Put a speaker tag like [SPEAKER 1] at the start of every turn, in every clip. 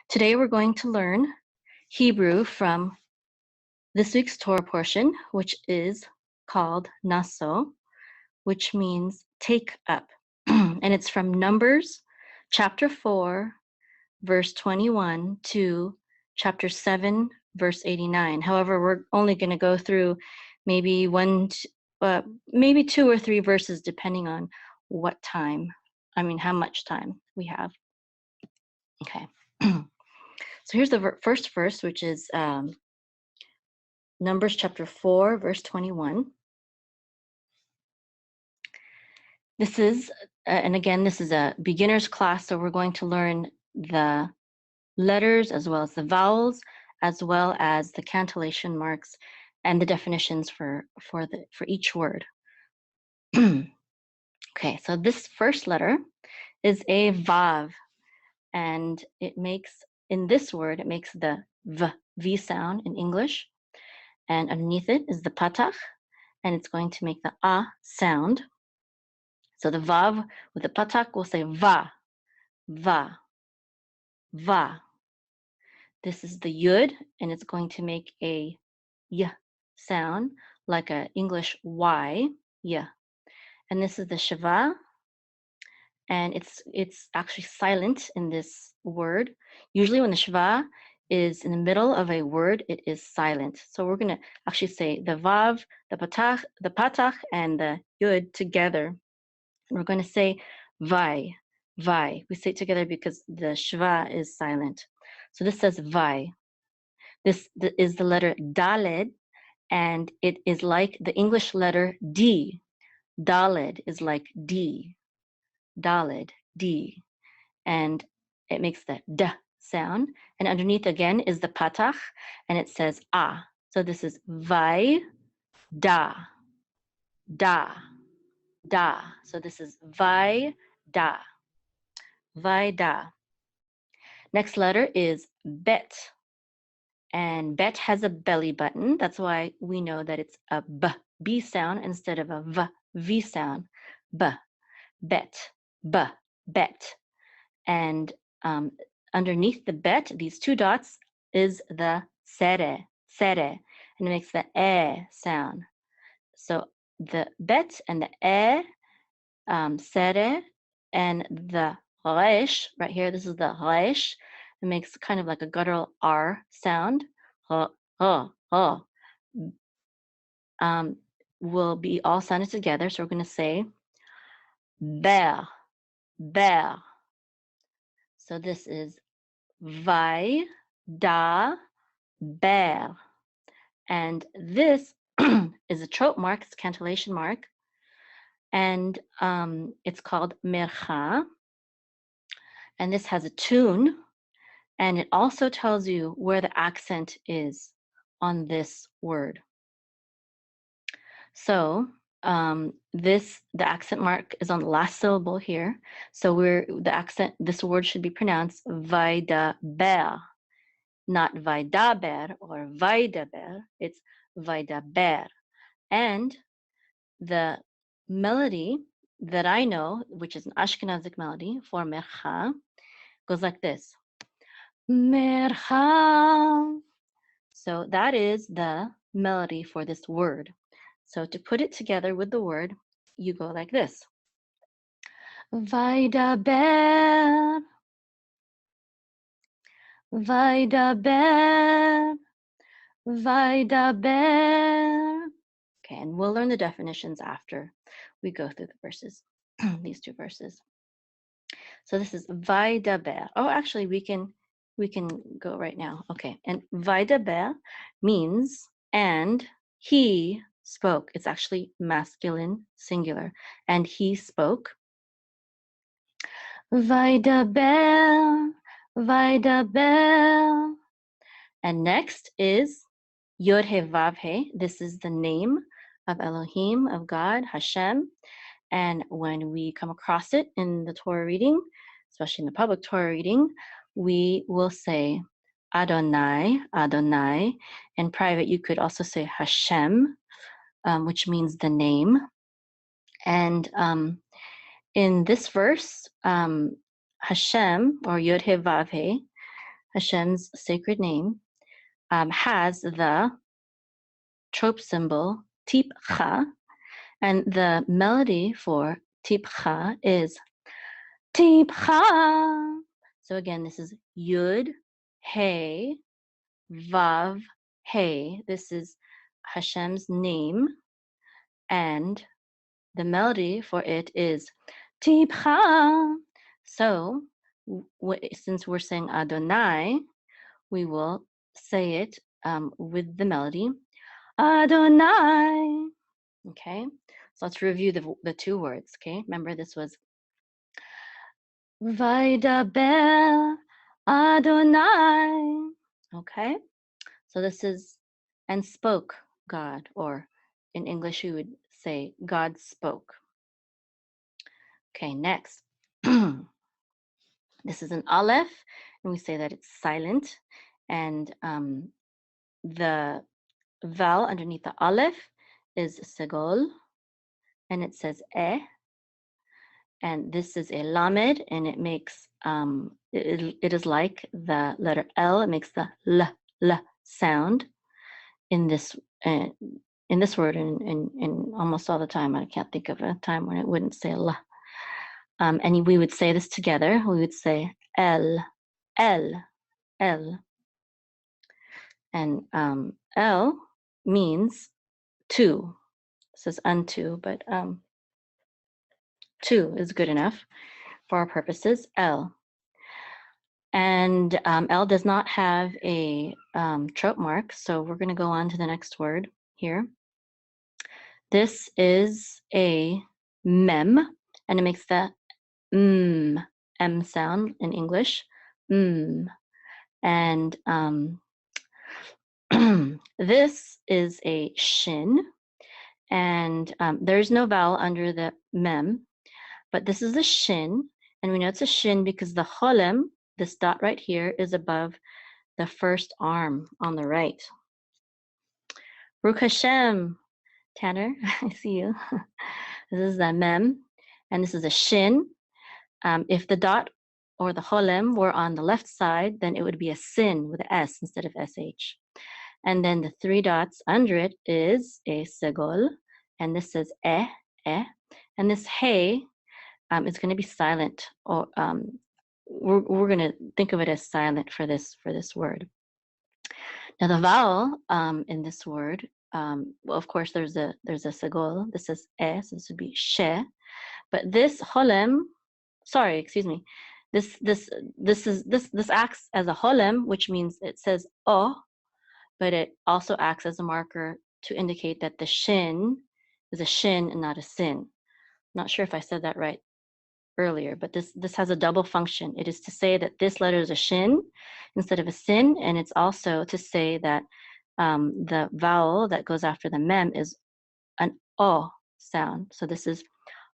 [SPEAKER 1] Today we're going to learn Hebrew from this week's Torah portion, which is called Naso, which means take up. And it's from Numbers chapter 4, verse 21 to chapter 7, verse 89. However, we're only going to go through maybe maybe 2 or 3 verses depending on how much time we have. Okay. So here's the first verse, which is Numbers chapter 4, verse 21. This is, and again, this is a beginner's class, so we're going to learn the letters as well as the vowels, as well as the cantillation marks and the definitions for each word. Okay, so this first letter is a vav, and in this word, it makes the V sound in English. And underneath it is the patach, and it's going to make the a sound. So the vav with the patach will say va, va, va. This is the yud, and it's going to make a y sound, like an English y, y. And this is the shava, and it's actually silent in this word. Usually when the shava is in the middle of a word, it is silent. So we're going to actually say the vav, the patach, and the yud together. And we're going to say vai, vai. We say it together because the shva is silent. So this says vai. This is the letter daled, and it is like the English letter D. Daled is like D. Daled, D. And it makes the D sound. And underneath again is the patach, and it says A. So this is vai, da, da, da. So this is vai, da, vai, da. Next letter is bet. And bet has a belly button. That's why we know that it's a B sound instead of a V sound. B, bet, B, bet. And underneath the bet, these 2 dots, is the sere, and it makes the sound. So the bet and the sere, and the resh, right here, this is the resh. It makes kind of like a guttural R sound. Will be all sounded together. So we're going to say ber, ber. So this is vai, da, ber. And this is a trope mark, it's a cantillation mark. And it's called mercha. And this has a tune. And it also tells you where the accent is on this word. So the accent mark is on the last syllable here. So this word should be pronounced vaidaber, not vaidaber or vaidaber. It's vaidaber. And the melody that I know, which is an Ashkenazic melody for mercha, goes like this. Mercha. So that is the melody for this word. So to put it together with the word, you go like this. Vaidaber, vaidaber, vaidaber. Okay, and we'll learn the definitions after we go through the verses, these 2 verses. So this is vaidaber. Oh, actually, we can go right now. Okay, and vaidaber means and he spoke. It's actually masculine singular. And he spoke. Vaidaber, vaidaber. And next is Yod He Vav He. This is the name of Elohim, of God, Hashem. And when we come across it in the Torah reading, especially in the public Torah reading, we will say Adonai, Adonai. In private, you could also say Hashem, which means the name. And in this verse, Hashem, or Yod He Vav He, Hashem's sacred name, has the trope symbol tipcha, and the melody for tipcha is tipcha. So again, this is Yud, Hey, Vav, Hey. This is Hashem's name, and the melody for it is tipcha. So since we're saying Adonai, we will say it with the melody Adonai. Okay, so let's review the two words. Okay, remember this was Vaidaber Adonai. Okay, so this is and spoke God, or in English you would say God spoke. Okay, next. This is an aleph, and we say that it's silent, and the vowel underneath the aleph is segol, and it says and this is a lamed, and it makes it is like the letter L. It makes the l sound in this word, and almost all the time. I can't think of a time when it wouldn't say l. And we would say this together. We would say L, L, L. And L means two. It says unto, but two is good enough for our purposes, L. And L does not have a trope mark, so we're going to go on to the next word here. This is a mem, and it makes the M sound in English. And this is a shin, and there's no vowel under the mem, but this is a shin, and we know it's a shin because the cholem, this dot right here, is above the first arm on the right. Baruch Hashem, Tanner, I see you. This is the mem, and this is a shin. If the dot or the cholem were on the left side, then it would be a sin with an S instead of SH. And then the three dots under it is a segol, and this says and this hey is going to be silent, or we're going to think of it as silent for this word. Now the vowel in this word, well, of course, there's a segol. This is so this would be she, but this cholem, sorry, excuse me, this acts as a cholem, which means it says o, but it also acts as a marker to indicate that the shin is a shin and not a sin. Not sure if I said that right earlier, but this has a double function. It is to say that this letter is a shin instead of a sin, and it's also to say that the vowel that goes after the mem is an o sound. So this is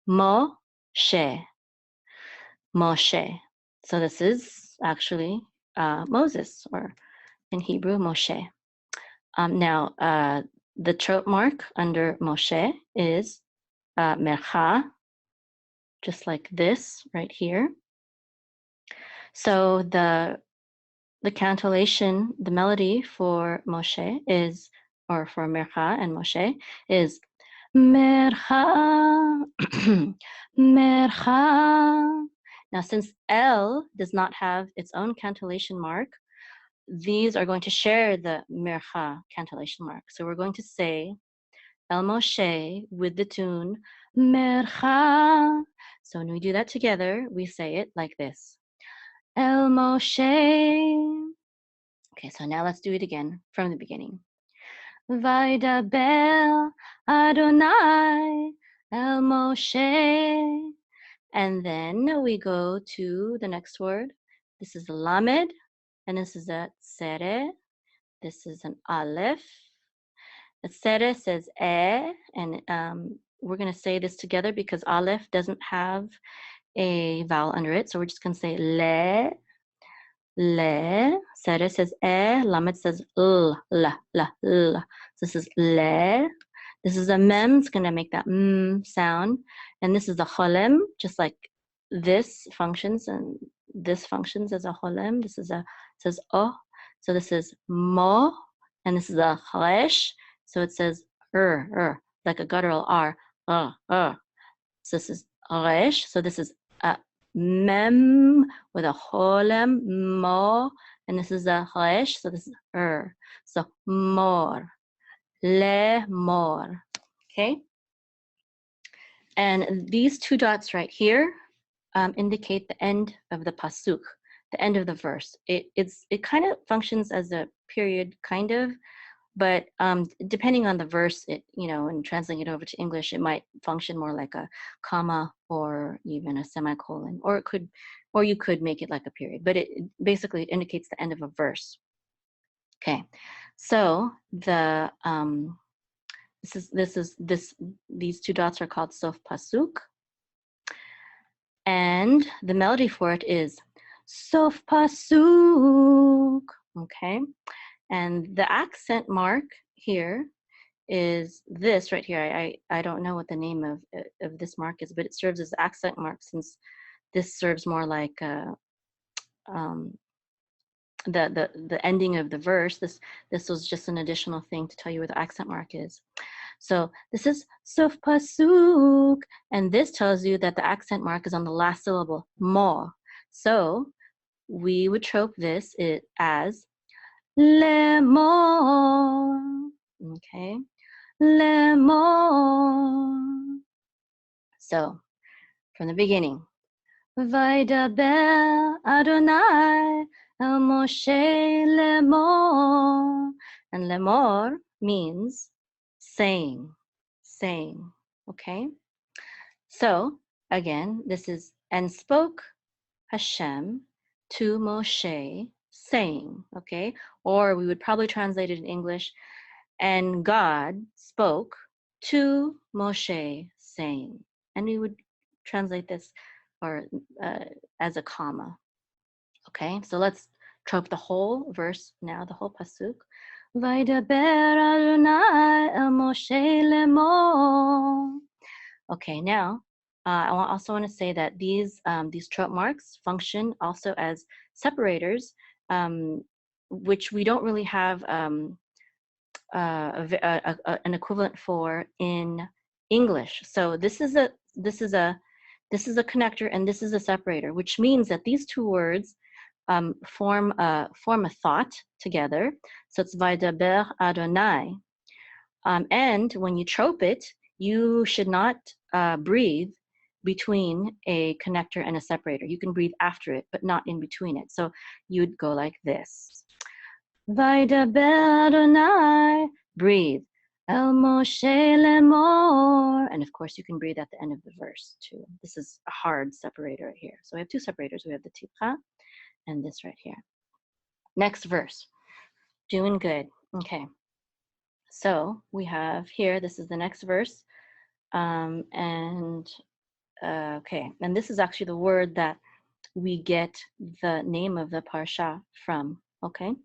[SPEAKER 1] Moshe, Moshe. So this is actually Moses, or in Hebrew, Moshe. Now, the trope mark under Moshe is mercha, just like this right here. So the cantillation, the melody for Moshe is, or for mercha and Moshe is mercha, mercha. Now, since L does not have its own cantillation mark, these are going to share the mercha cantillation mark. So we're going to say El Moshe with the tune mercha. So when we do that together, we say it like this. El Moshe. Okay, so now let's do it again from the beginning. Vaidaber Adonai El Moshe. And then we go to the next word. This is a lamed, and this is a tzere. This is an aleph. The tzere says and we're going to say this together because aleph doesn't have a vowel under it. So we're just going to say le. Tzere says lamed says l. So this is le. This is a mem. It's going to make that sound. And this is a cholem, just like this functions, and this functions as a holem. This is it says oh. So this is mo, and this is a resh. So it says like a guttural r. So this is resh. So this is a mem with a holem, mo, and this is a resh. So this is So mor, le mor. Okay. And these two dots right here indicate the end of the pasuk, the end of the verse. It kind of functions as a period, kind of, but depending on the verse, and translating it over to English, it might function more like a comma or even a semicolon, or you could make it like a period. But it basically indicates the end of a verse. Okay, so these two dots are called sof pasuk. And the melody for it is sof pasuk, okay? And the accent mark here is this right here. I don't know what the name of this mark is, but it serves as the accent mark, since this serves more like the ending of the verse. This was just an additional thing to tell you where the accent mark is. So this is sof pasuk, and this tells you that the accent mark is on the last syllable, mo. So we would trope this as le mo. Okay, le mo. So from the beginning, Vaydaber Adonai el Moshe lemor, and lemor means saying, okay? So again, this is, and spoke Hashem to Moshe, saying, okay? Or we would probably translate it in English, and God spoke to Moshe, saying. And we would translate this or as a comma. Okay, so let's trope the whole verse now, the whole pasuk. Vaydaber Adonai el Moshe lemor. Okay, now I also want to say that these trope marks function also as separators, which we don't really have an equivalent for in English. So this is a connector and this is a separator, which means that these two words form a thought together. So it's Vaydaber Adonai. And when you trope it, you should not breathe between a connector and a separator. You can breathe after it, but not in between it. So you'd go like this. Vaydaber Adonai, breathe. El Moshe lemor. And of course, you can breathe at the end of the verse too. This is a hard separator right here. So we have two separators. We have the tipcha and this right here. Next verse. Doing good. Okay. So we have here, this is the next verse. Okay. And this is actually the word that we get the name of the parsha from. Okay.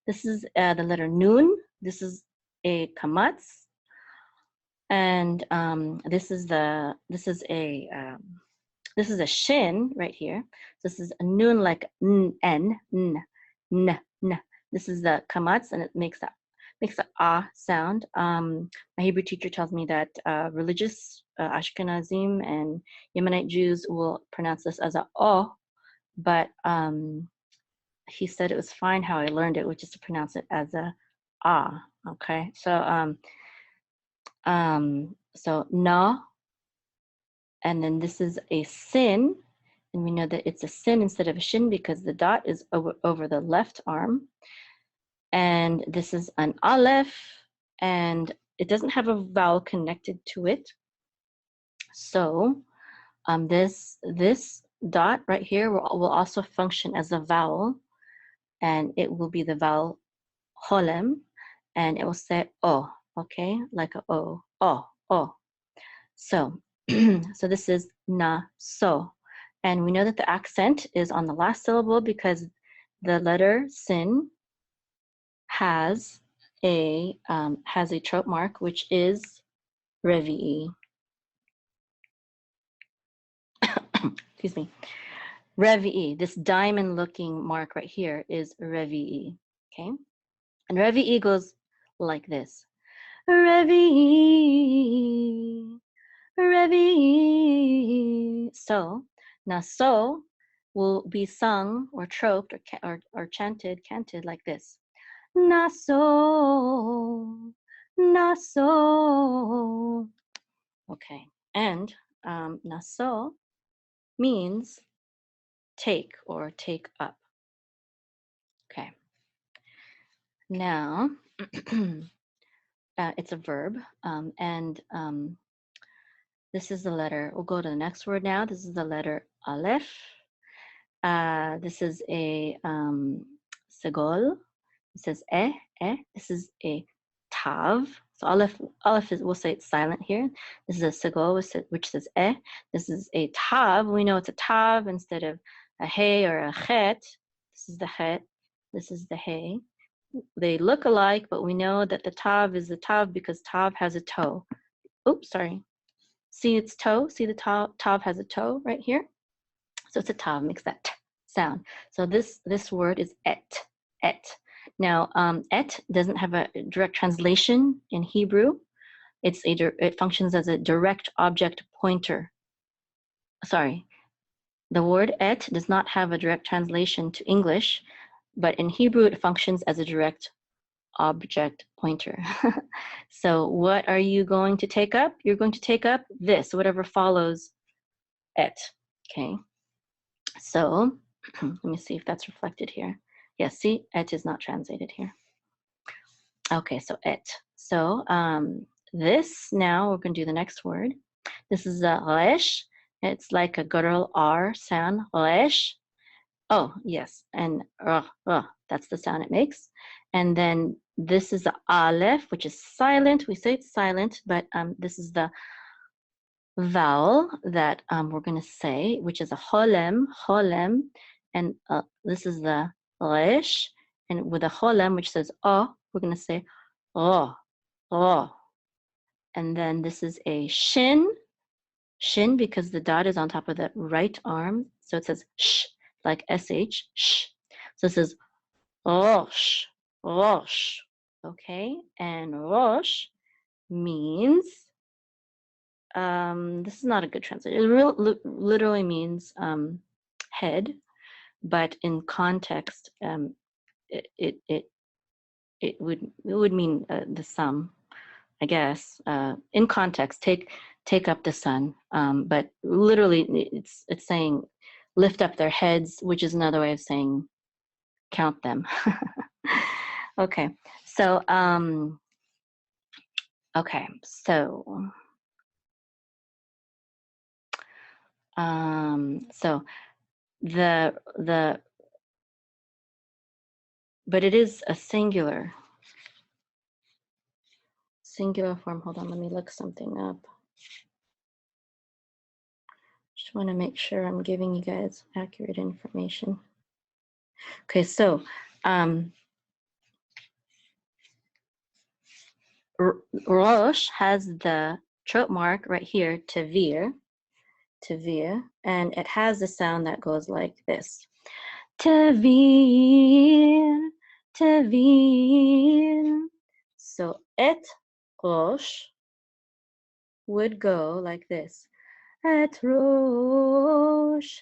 [SPEAKER 1] This is the letter nun. This is a kamatz, and this is a shin right here. This is a nun like n. This is the kamatz, and it makes the ah sound. My Hebrew teacher tells me that religious Ashkenazim and Yemenite Jews will pronounce this as a oh, but he said it was fine how I learned it, which is to pronounce it as a ah. Okay, so na, and then this is a sin, and we know that it's a sin instead of a shin because the dot is over the left arm, and this is an aleph, and it doesn't have a vowel connected to it. So this dot right here will also function as a vowel, and it will be the vowel holem, and it will say oh, okay, like a oh. So so this is naso, and we know that the accent is on the last syllable because the letter sin has a trope mark, which is revi'i. Excuse me. Revi'i, this diamond looking mark right here is Revi'i. Okay. And Revi'i goes like this. Revi'i, Revi'i. So, Naso will be sung or troped or canted like this. Naso, Naso. Okay. And Naso means take or take up. Okay. Now, it's a verb, and this is the letter. We'll go to the next word now. This is the letter Aleph. This is a segol. It says eh. This is a tav. So Aleph is, we'll say it's silent here. This is a segol, which says eh. This is a tav. We know it's a tav instead of a hey or a chet. This is the chet. This is the hey. They look alike, but we know that the tav is the tav because tav has a toe. Oops, sorry. See its toe? See the tav has a toe right here? So it's a tav, makes that t sound. So this word is et. Now, et doesn't have a direct translation in Hebrew. It functions as a direct object pointer. Sorry, the word et does not have a direct translation to English, but in Hebrew it functions as a direct object pointer. So what are you going to take up? You're going to take up this, whatever follows et. Okay. So let me see if that's reflected here. Yes, see, et is not translated here. Okay, so et. So this, now we're going to do the next word. This is a resh. It's like a guttural R sound, resh. Oh, yes, and that's the sound it makes. And then this is the aleph, which is silent. We say it's silent, but this is the vowel that we're going to say, which is a holem, and this is the resh, and with a holem, which says oh, we're going to say oh, and then this is a shin because the dot is on top of the right arm, so it says sh, like sh, sh. So it says rosh, okay, and rosh means this is not a good translation. It literally means head, but in context, it would mean the sum, I guess. In context, take up the sun, but literally it's saying lift up their heads, which is another way of saying count them. Okay, so okay, so but it is a singular form. Hold on, let me look something up. Just want to make sure I'm giving you guys accurate information. Okay, so Rosh has the trope mark right here, tavir, and it has a sound that goes like this. Tavir. So et Rosh would go like this. Et Rosh.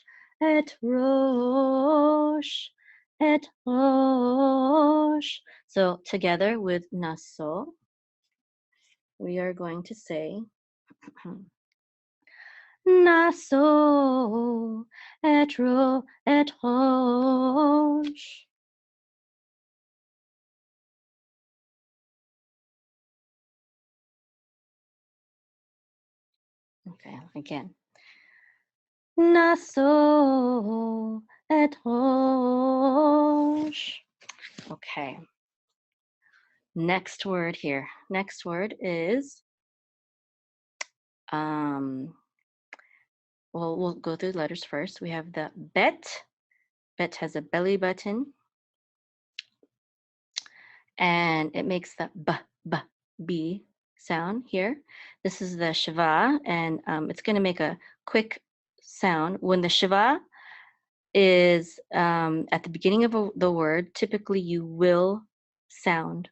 [SPEAKER 1] So together with Naso, we are going to say Naso et Rosh. Okay, again. Naso et Rosh. Okay. Next word here. Next word is well, we'll go through the letters first. We have the bet. Bet has a belly button, and it makes the b sound here. This is the shiva, and it's going to make a quick sound. When the shiva is at the beginning of the word, typically you will sound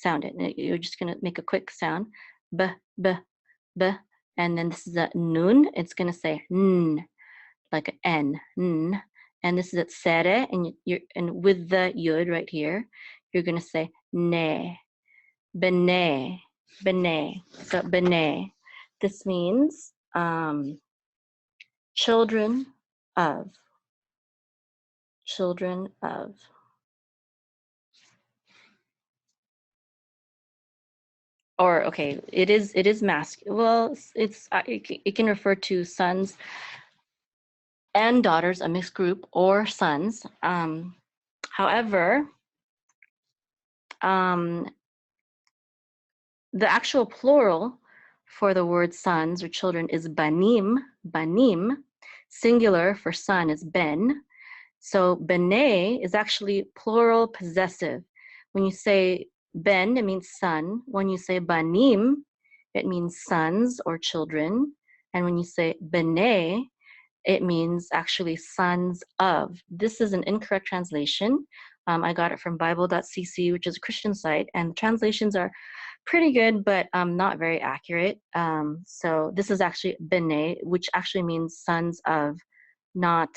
[SPEAKER 1] it. You're just going to make a quick sound, b, b, b, and then this is a nun. It's going to say n, like an n, n. And this is at sere, and with the yud right here, you're going to say ne, bene, bene. So bene. This means children of, children of. Or okay, it is masculine. Well, it can refer to sons and daughters, a mixed group, or sons. However, the actual plural for the word sons or children is banim, banim. Singular for son is ben. So bene is actually plural possessive. When you say ben, it means son. When you say banim, it means sons or children. And when you say bene, it means actually sons of. This is an incorrect translation. I got it from Bible.cc, which is a Christian site, and the translations are pretty good, but not very accurate. So this is actually bene, which actually means sons of, not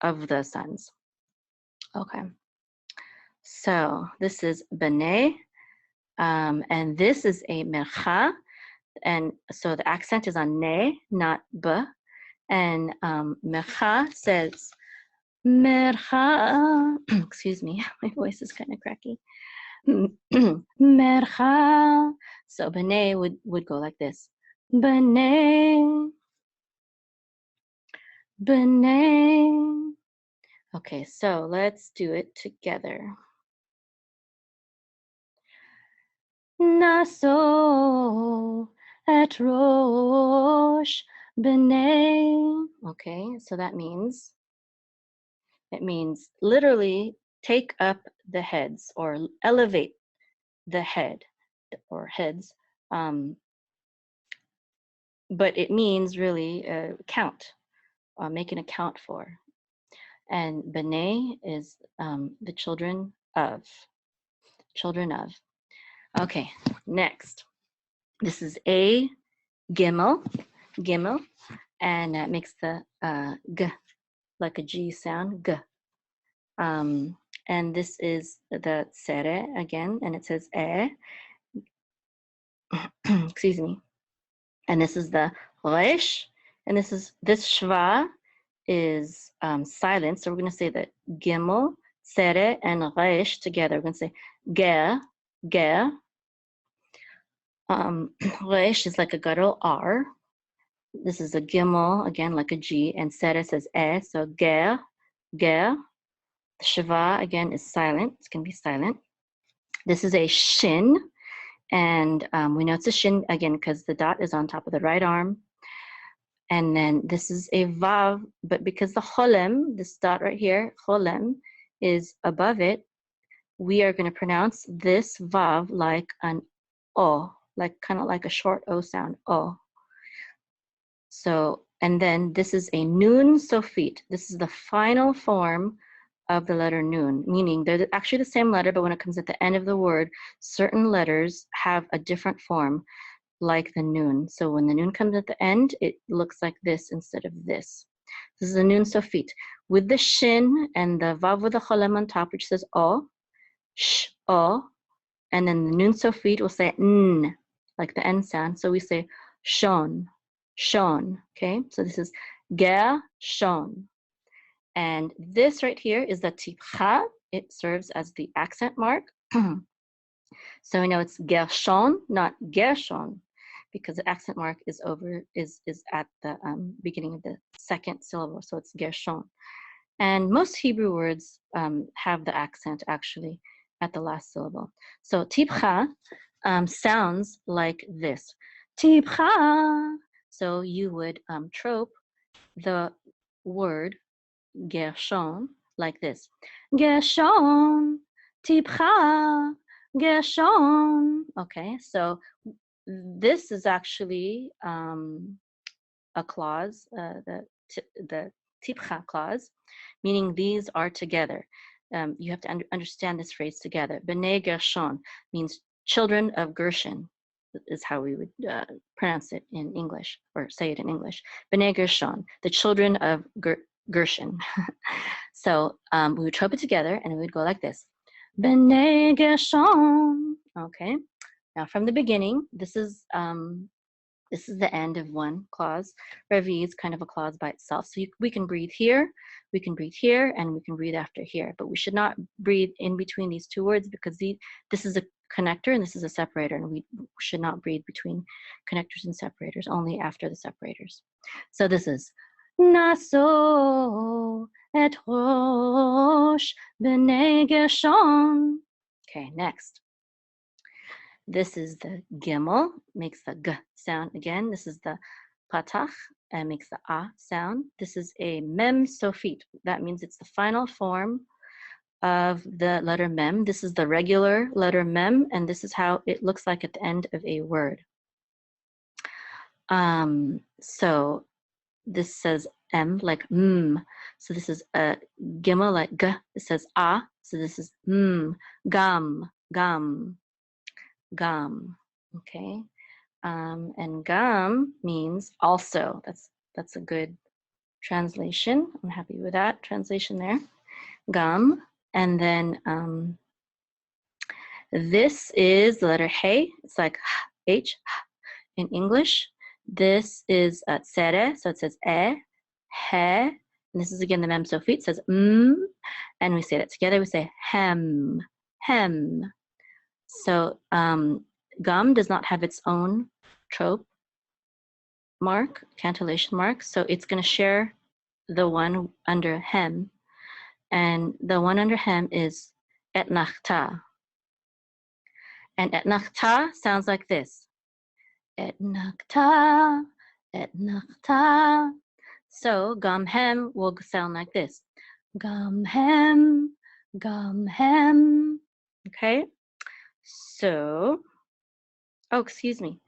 [SPEAKER 1] of the sons. Okay. So this is bene, and this is a mercha, and so the accent is on ne, not b. And mercha says mercha. Excuse me, my voice is kind of cracky. Mercha. So bene would go like this. Bene. Bene. Okay, so let's do it together. Naso et rosh bene. Okay, so that means, it means literally take up the heads or elevate the head or heads. But it means really count, make an account for. And bene is the children of. Children of. Okay, next. This is a gimel, gimel, and that makes the g, like a G sound, g. And this is the sere again, and it says excuse me. And this is the resh, and this shva is silent. So we're going to say that gimel, sere, and resh together. We're going to say ger, ger. Resh is like a guttural R. This is a gimel, again, like a G, and sere says so ger, ger. Shava, again, is silent. It's going to be silent. This is a shin, and we know it's a shin, again, because the dot is on top of the right arm. And then this is a vav, but because the cholem, this dot right here, cholem, is above it, we are going to pronounce this vav like an o, like kind of like a short O sound, o. So, and then this is a nun sofit. This is the final form of the letter nun, meaning they're actually the same letter, but when it comes at the end of the word, certain letters have a different form, like the nun. So when the nun comes at the end, it looks like this instead of this. This is a nun sofit with the shin and the vav with the cholem on top, which says o, sh, o, and then the nun sofit will say n, like the n sound. So we say shon, shon. Okay, so this is Gershon. And this right here is the tipcha. It serves as the accent mark. So we know it's Gershon, not Gershon, because the accent mark is at the beginning of the second syllable. So it's Gershon. And most Hebrew words have the accent actually at the last syllable. So tipcha sounds like this. Tipcha. So you would trope the word Gershon like this. Gershon, tipcha, Gershon. Okay, so this is actually a clause, the tipcha clause. meaning these are together. You have to understand this phrase together. B'nai Gershon means children of Gershon, is how we would pronounce it in English, or say it in English. B'nai Gershon, the children of Gershon. So we would trope it together, and we would go like this. B'nai Gershon. Okay. Now from the beginning, this is the end of one clause. Revi is kind of a clause by itself. So we can breathe here, we can breathe here, and we can breathe after here. But we should not breathe in between these two words, because this is a connector and this is a separator, and we should not breathe between connectors and separators, only after the separators. So this is Naso et rosh b'nai Gershon. Okay, next. This is the gimel, makes the g sound again. This is the patach, and makes the a sound. This is a mem sofit. That means it's the final form of the letter mem. This is the regular letter mem, and this is how it looks like at the end of a word. So this says m like m. So this is a gimel like g. It says a. So this is gam, gam. Gam, okay, and gam means also. That's a good translation. I'm happy with that translation there. Gam, and then this is the letter hey. It's like h in English. This is tsere, so it says he. And this is again the mem sofit. It says and we say that together. We say hem. So gum does not have its own trope mark, cantillation mark, so it's going to share the one under hem, and the one under hem is etnachta. And etnachta sounds like this. Etnachta, etnachta. So gam hem will sound like this. Gam hem, okay? So, oh, excuse me.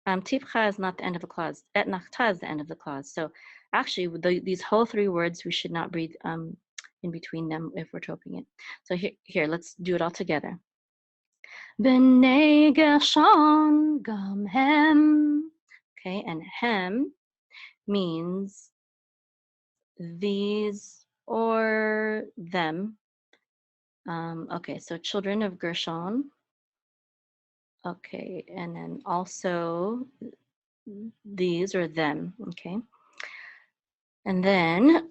[SPEAKER 1] Tivcha is not the end of the clause. Etnachta is the end of the clause. So actually, these whole three words, we should not breathe in between them if we're troping it. So here, let's do it all together. B'nai Gershon gam hem. Okay, and hem means these or them. Okay, so children of Gershon. Okay, and then also these or them, okay? And then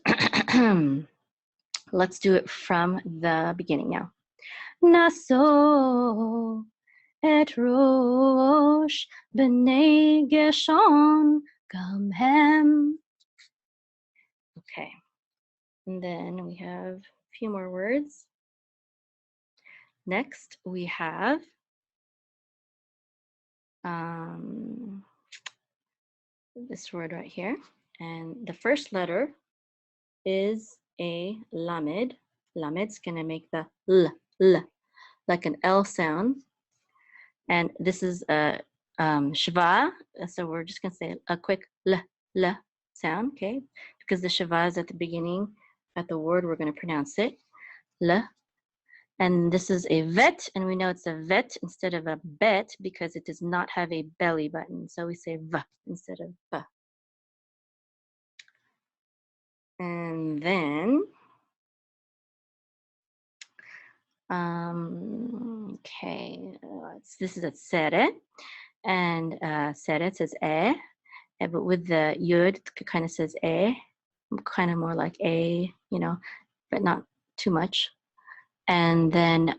[SPEAKER 1] let's do it from the beginning now. Naso et rosh b'nai Gershon gam hem. Okay, and then we have a few more words. Next, we have this word right here, and the first letter is a lamed. Lamed's gonna make the l, like an L sound, and this is a shva, so we're just gonna say a quick l sound, okay? Because the shva is at the beginning, at the word, we're gonna pronounce it, l. And this is a vet, and we know it's a vet instead of a bet because it does not have a belly button. So we say v instead of b. And then, okay, this is a tsere, and tsere says but with the yud, it kind of says kind of more like a, you know, but not too much. And then,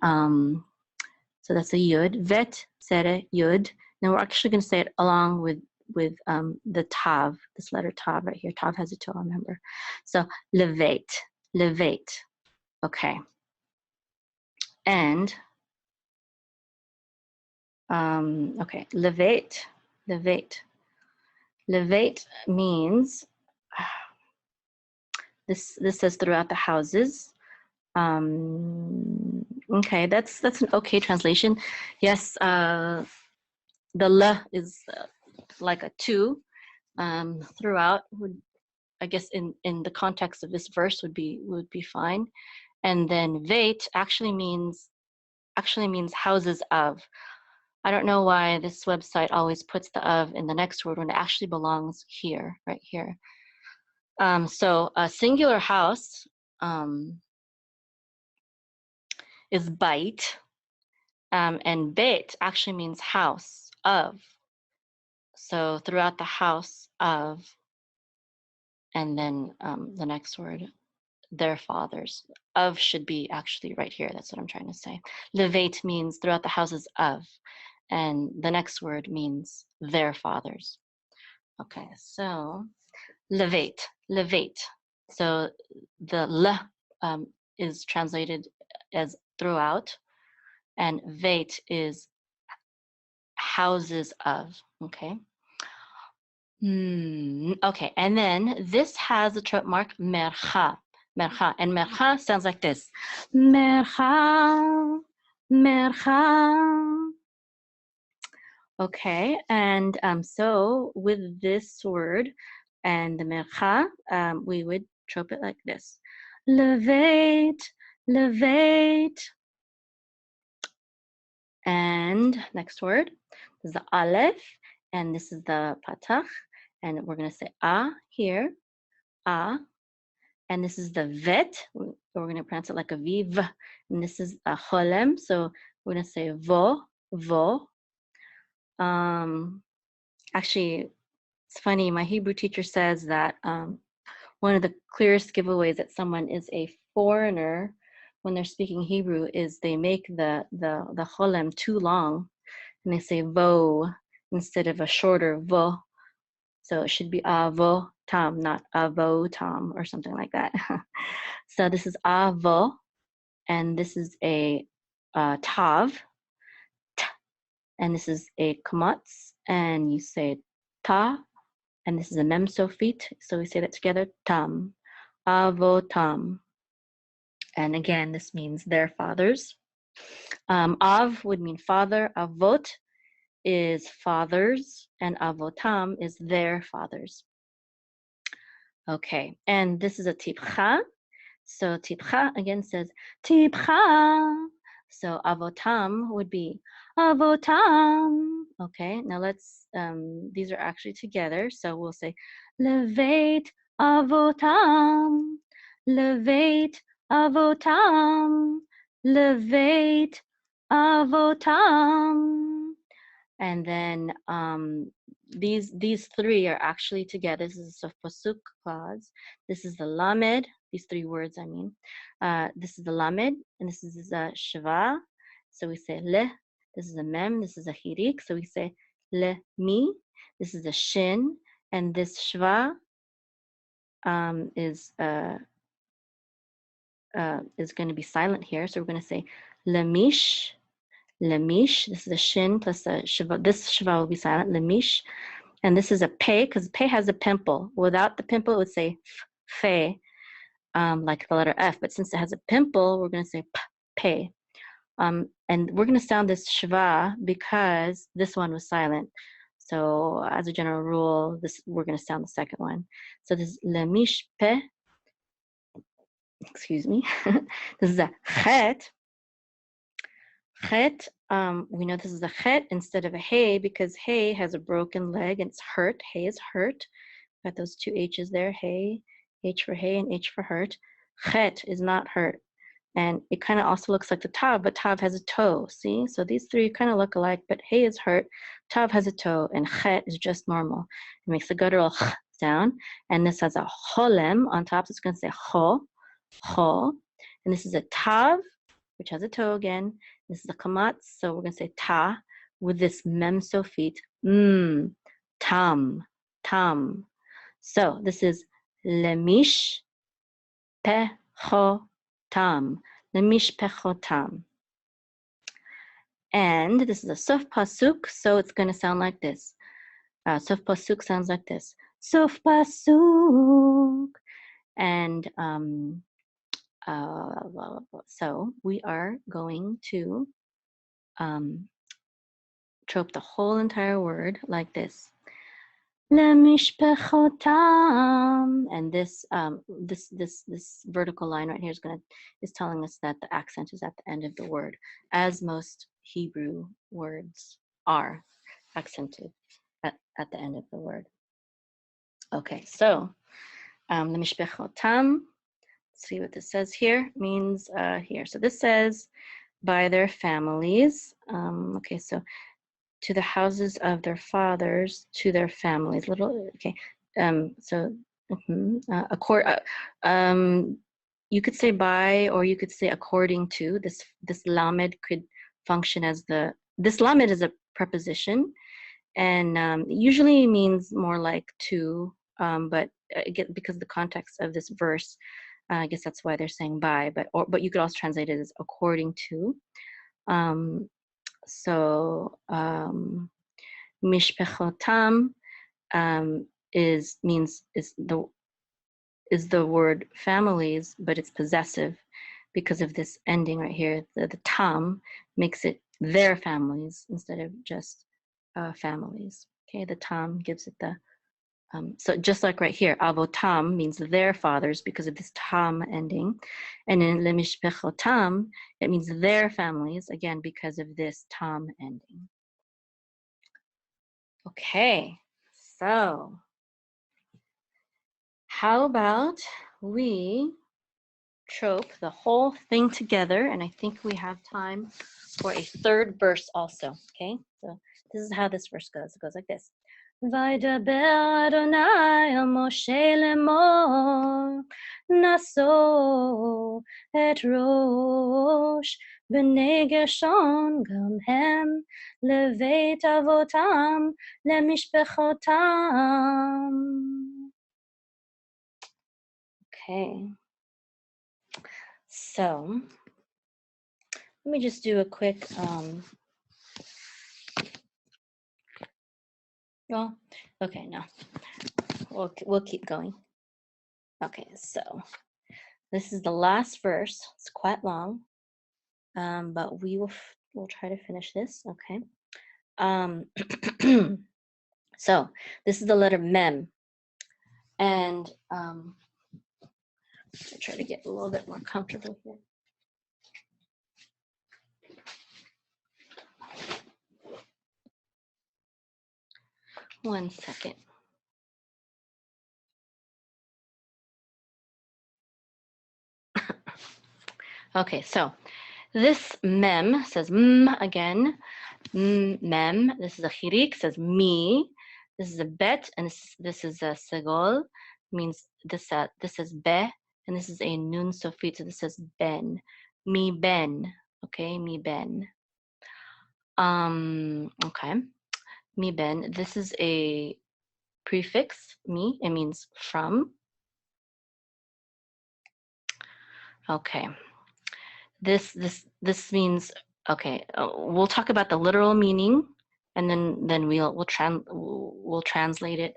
[SPEAKER 1] so that's a yud, vet, tsere, yud. Now we're actually going to say it along with the tav, this letter tav right here. Tav has a toe, remember. So levate, okay. And okay, levate means this says throughout the houses. Okay, that's an okay translation. Yes, the l is like a two throughout. I guess in the context of this verse would be fine. And then Veit actually means houses of. I don't know why this website always puts the of in the next word when it actually belongs here, right here. So a singular house is bait, and beit actually means house of. So throughout the house of, and then the next word, their fathers. Of should be actually right here. That's what I'm trying to say. Levate means throughout the houses of, and the next word means their fathers. Okay, so levate, levate. So the l is translated as throughout, and veit is houses of. Okay. Okay, and then this has the trope mark mercha, mercha, and mercha sounds like this. Mercha, mercha. Okay, and so with this word and the mercha, we would trope it like this. Levate, levate. And next word is the aleph, and this is the patach, and we're going to say a here, a, and this is the vet, we're going to pronounce it like a v, v, and this is a cholem, so we're going to say vo, vo. Actually, it's funny, my Hebrew teacher says that one of the clearest giveaways that someone is a foreigner when they're speaking Hebrew is they make the cholem too long, and they say vo instead of a shorter vo. So it should be avo tam, not avo tam or something like that. So this is avo, and this is a tav, t, and this is a kamatz, and you say ta, and this is a mem sofit, so we say that together, tam, avo tam. And again, this means their fathers. Av would mean father, avot is fathers, and avotam is their fathers. Okay, and this is a tipcha. So tipcha again says tipcha. So avotam would be avotam. Okay, now let's, these are actually together. So we'll say levate avotam, levate avotam, levate avotam. And then these three are actually together. This is a pasuk clause. This is the lamed. These three words, I mean. This is the lamed, and this is a shva. So we say le. This is a mem. This is a hirik. So we say le mi. This is a shin, and this shva is going to be silent here. So we're going to say lemish. Lemish, this is a shin plus a shiva. This shiva will be silent, lemish. And this is a pei, because pei has a pimple. Without the pimple, it would say fe, like the letter F. But since it has a pimple, we're going to say p, pei. And we're going to sound this shiva because this one was silent. So as a general rule, we're going to sound the second one. So this is lemish pe. Excuse me. This is a chet. Chet, we know this is a chet instead of a hey because hey has a broken leg and it's hurt. Hey is hurt. Got those two H's there. Hey, H for hey and H for hurt. Chet is not hurt. And it kind of also looks like the tav, but tav has a toe. See? So these three kind of look alike, but hey is hurt, tav has a toe, and chet is just normal. It makes a guttural sound. And this has a cholem on top, so it's going to say cho, cho. And this is a tav, which has a toe again. This is a kamatz, so we're going to say ta with this mem sofit, tam, tam. So this is lemish pechotam, lemish pechotam. And this is a sof pasuk, so it's going to sound like this. Sof pasuk sounds like this. Sof pasuk. And so we are going to trope the whole entire word like this. lemishpechotam. And this vertical line right here is telling us that the accent is at the end of the word, as most Hebrew words are accented at the end of the word. Okay, so lemishpechotam. See what this says here means here. So this says by their families. Okay, so to the houses of their fathers, to their families. Okay. So you could say by, or you could say according to. This lamed could function as this lamed is a preposition, and usually means more like to, but again, because the context of this verse, I guess that's why they're saying by, but you could also translate it as according to. So mishpechotam is the word families, but it's possessive because of this ending right here. The tam makes it their families instead of just families. Okay, the tam gives it the so just like right here, avotam means their fathers because of this tam ending, and in lemishpechotam it means their families again because of this tam ending. Okay, so how about we trope the whole thing together, and I think we have time for a third verse also. Okay, so this is how this verse goes. It goes like this. וידבר אדוני אל משה לאמור, נשוא את ראש בני גרשון גם הם לבית אבותם למשפחותם. Okay, so let me just do a quick well, okay, no, we'll keep going. Okay, so this is the last verse. It's quite long, but we'll try to finish this. Okay. So this is the letter mem, and I'll try to get a little bit more comfortable here. One second. Okay, so this mem says m again. Mem. This is a chirik, says me. This is a bet, and this is a segol. Means this is be, and this is a nun sofit. So this says ben. Mi ben. Okay, mi ben. Okay. Mi ben. This is a prefix, mi. It means from. Okay. This means, okay, we'll talk about the literal meaning, and then we'll translate it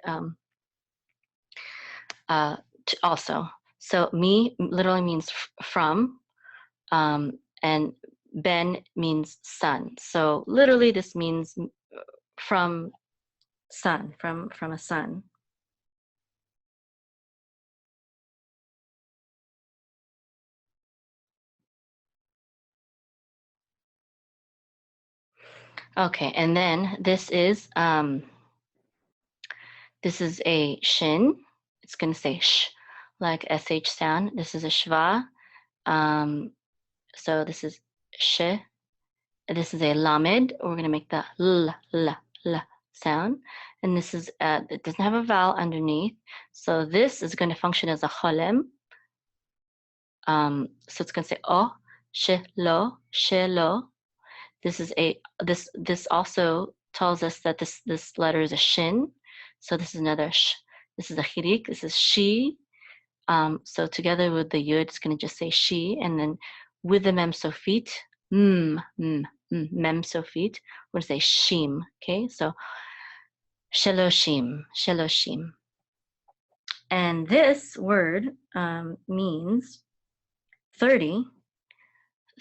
[SPEAKER 1] also. So mi literally means from, and ben means son. So literally this means from son, from a son. Okay, and then this is a shin. It's going to say sh, like sh sound. This is a shva. So this is sh. This is a lamed. We're going to make the l sound. And this is, it doesn't have a vowel underneath. So this is going to function as a cholem. So it's going to say o, shelo, shelo. This is this also tells us that this letter is a shin. So this is another sh. This is a chirik. This is she. So together with the yud, it's going to just say she, and then with the mem sofit, mem sofit, we're going to say shim. Okay, so sheloshim, sheloshim. And this word means 30.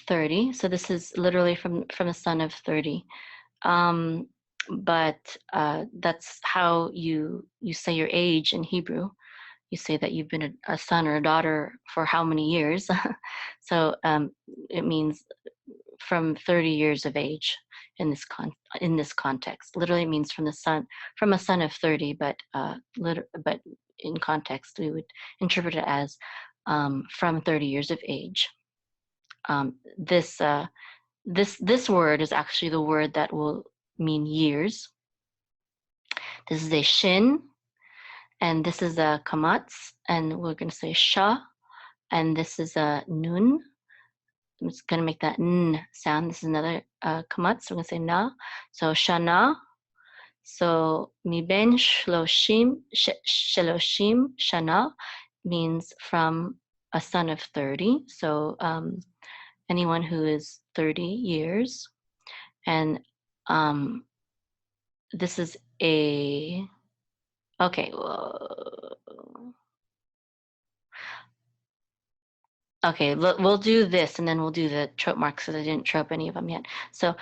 [SPEAKER 1] 30. So this is literally from a son of 30. but that's how you say your age in Hebrew. You say that you've been a son or a daughter for how many years. So it means from 30 years of age in this context. Literally means from a son of 30, but but in context we would interpret it as from 30 years of age. This word is actually the word that will mean years. This is a shin, and this is a kamatz, and we're going to say sha, and this is a nun. I'm just going to make that n sound. This is another kamatz. We're going to say na. So shana. So mi ben shloshim shana means from a son of 30. So anyone who is 30 years. And this is a, okay. Okay, we'll do this and then we'll do the trope marks because I didn't trope any of them yet. So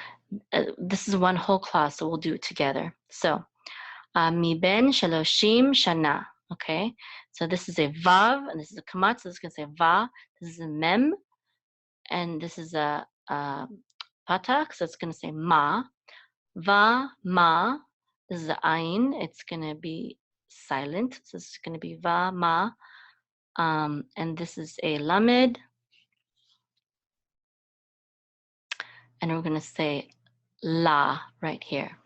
[SPEAKER 1] this is one whole clause, so we'll do it together. So, mi ben shaloshim shana. Okay, so this is a vav and this is a kamat, so this is going to say va. This is a mem and this is a patak, so it's going to say ma. Va, ma. This is a ayin, it's going to be silent, so this is going to be va, ma. And this is a lamed. And we're going to say la right here.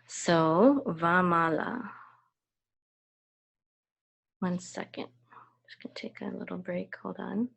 [SPEAKER 1] So, vamala. 1 second. Just going to take a little break. Hold on.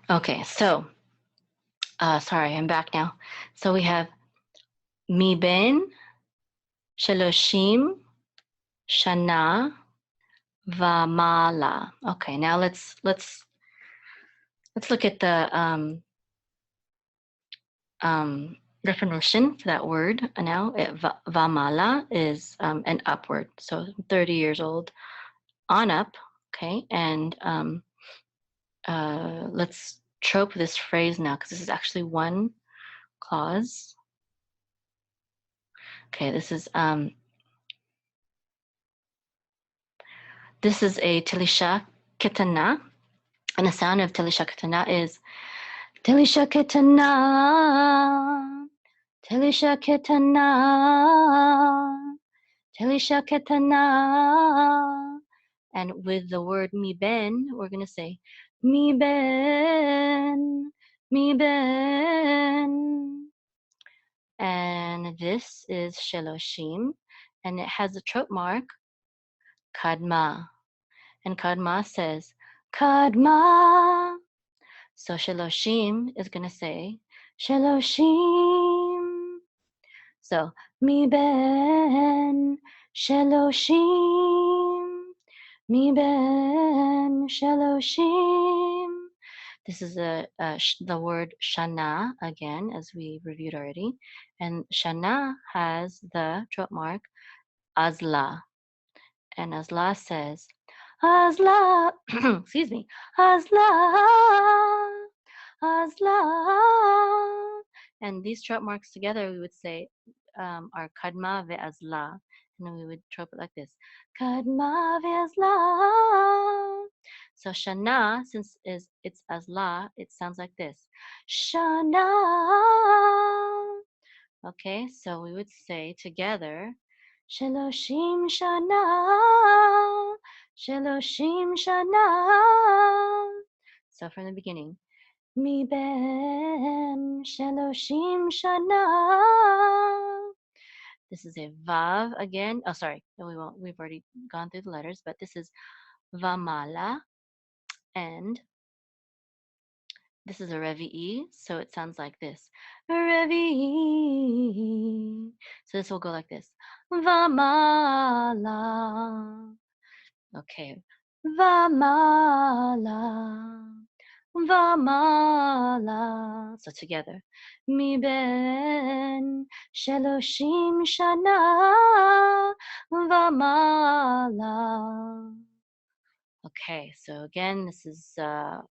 [SPEAKER 1] Okay, so, sorry, I'm back now. So we have mi ben, shaloshim, shana, vamala. Okay, now let's look at the definition for that word. Now, vamala is an upward, so 30 years old on up. Okay, and let's trope this phrase now because this is actually one clause. Okay, this is a Telisha Ketana, and the sound of Telisha Ketana is Telisha Ketana, Telisha Ketana, Telisha Ketana. And with the word mi ben, we're going to say mi ben, mi ben. And this is Sheloshim, and it has a trope mark, Kadma. And Kadma says, Kadma. So Sheloshim is going to say, Sheloshim. So, mi ben, Sheloshim, mi ben, Sheloshim. This is the word shana again, as we reviewed already. And shana has the trope mark azla. And azla says, azla, excuse me, azla, azla. And these trope marks together, we would say, are kadma ve'azla. And then we would trope it like this, kadma ve'azla. So shana, since it's azla, it sounds like this, shana. Okay, so we would say together, Sheloshim shana, Sheloshim shana. So from the beginning, mi ben Sheloshim shana. This is a vav again. Oh, sorry, no, we won't. We've already gone through the letters, but this is vamala, And this is a revi'i, so it sounds like this. Revi'i. So this will go like this. Vamala. Okay. Vamala. Vamala. So together. Mi ben sheloshim shana vamala. Okay, so again, this is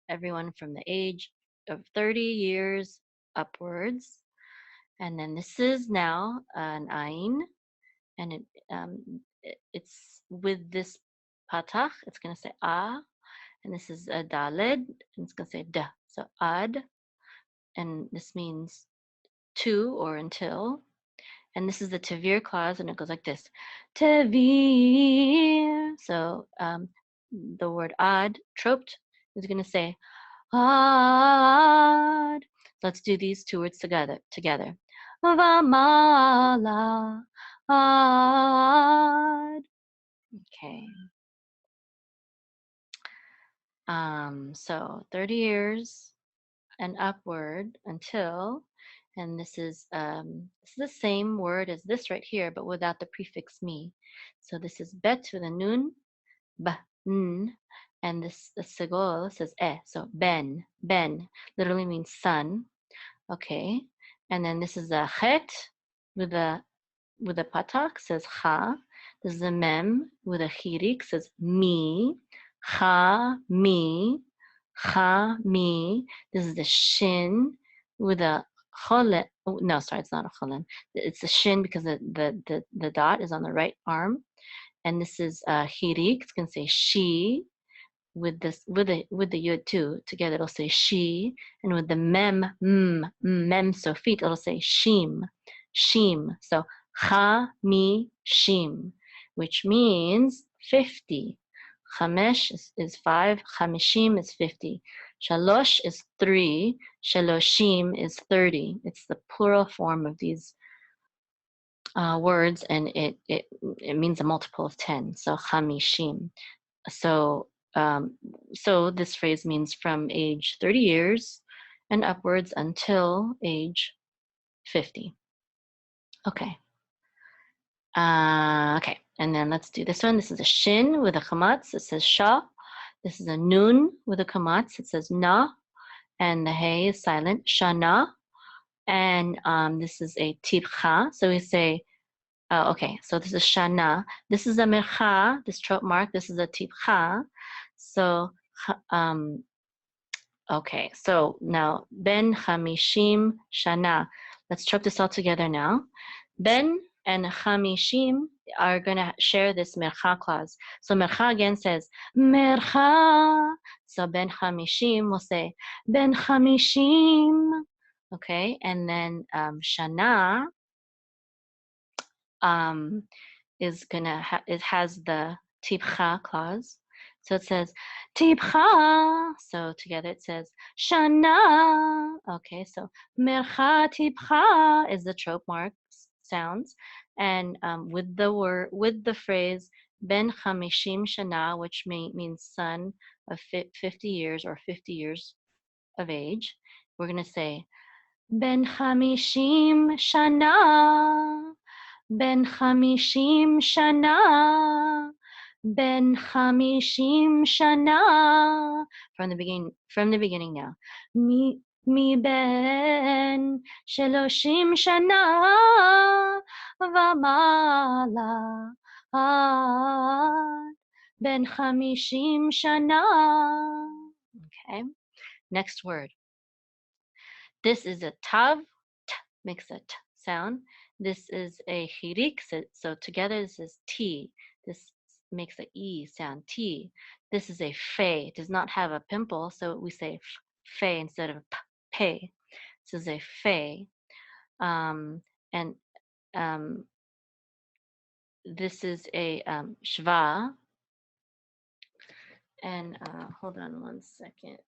[SPEAKER 1] everyone from the age of 30 years upwards. And then this is now an ayin, and it's with this patach, it's going to say a, and this is a daled, and it's going to say da. So ad, and this means to or until. And this is the tevir clause, and it goes like this. Tevir. So the word ad, troped, is going to say ad. Let's do these two words together. Vamala ad. Okay. So 30 years and upward until, and this is the same word as this right here, but without the prefix me. So this is bet with a nun, b, n, and this the segol says so ben literally means son. Okay, and then this is a chet with a patak, says cha. This is a mem with a chirik, says mi, cha mi, cha mi. This is the shin with a cholen. Oh, no, sorry, it's not a cholen. It's a shin because the dot is on the right arm, and this is chirik. It's gonna say she with the yud too together. It'll say she, and with the mem sofit, it'll say shim. So cha mi shim, which means 50. Chamesh is 5, chamishim is 50. Shalosh is 3, shaloshim is 30. It's the plural form of these words, and it means a multiple of 10. So chamishim. So so this phrase means from age 30 years and upwards until age 50. Okay. Okay, and then let's do this one. This is a shin with a chamatz. It says sha. This is a nun with a kamatz. It says na, and the hey is silent, shana. And this is a tibcha. So we say, okay, so this is shana. This is a mircha, this trope mark. This is a tibcha. So, okay, so now ben chamishim shana. Let's trope this all together now. Ben and chamishim are going to share this mercha clause. So mercha again says mercha. So ben chamishim will say ben chamishim. Okay, and then shana is gonna it has the tibcha clause. So it says tibcha. So together it says shana. Okay, so mercha tibcha is the trope mark sounds, and with the phrase ben chamishim shana, which means son of 50 years or 50 years of age, we're gonna say ben chamishim shana. Ben chamishim shana, ben chamishim shana. From the beginning now. Mi ben sheloshim shana v'mala ad ben chamishim shana. Okay, next word. This is a tav, t makes a t sound. This is a chirik, so together this is T. This makes a E sound, T. This is a fe, it does not have a pimple, so we say fe instead of pe. This is a fe. And this is a shva. And hold on one second.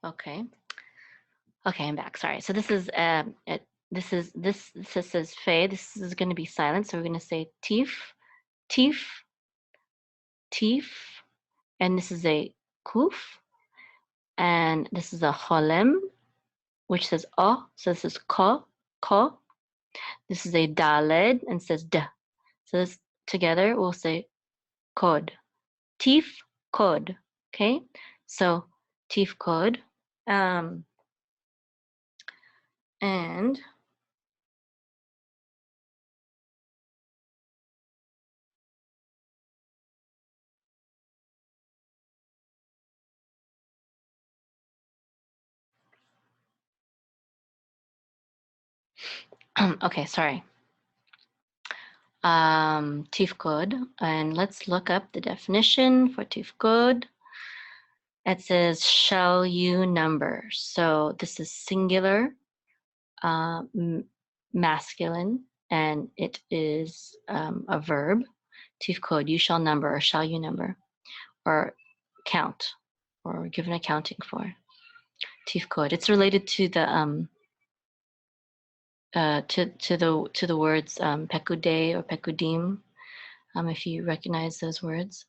[SPEAKER 1] Okay. Okay, I'm back. Sorry. So this is this says fe. This is going to be silent, so we're going to say tif, tif, tif, and this is a kuf, and this is a cholem, which says o, so this is ko, ko. This is a daled and says d. So this together we'll say kod, tif, kod. Okay, so tif kod, and okay, sorry. Tifkod, and let's look up the definition for tifkod. It says, shall you number? So this is singular, masculine, and it is a verb. Tifkod, you shall number, or shall you number, or count, or give an accounting for. Tifkod. It's related to the to the words pekude or pekudim, if you recognize those words.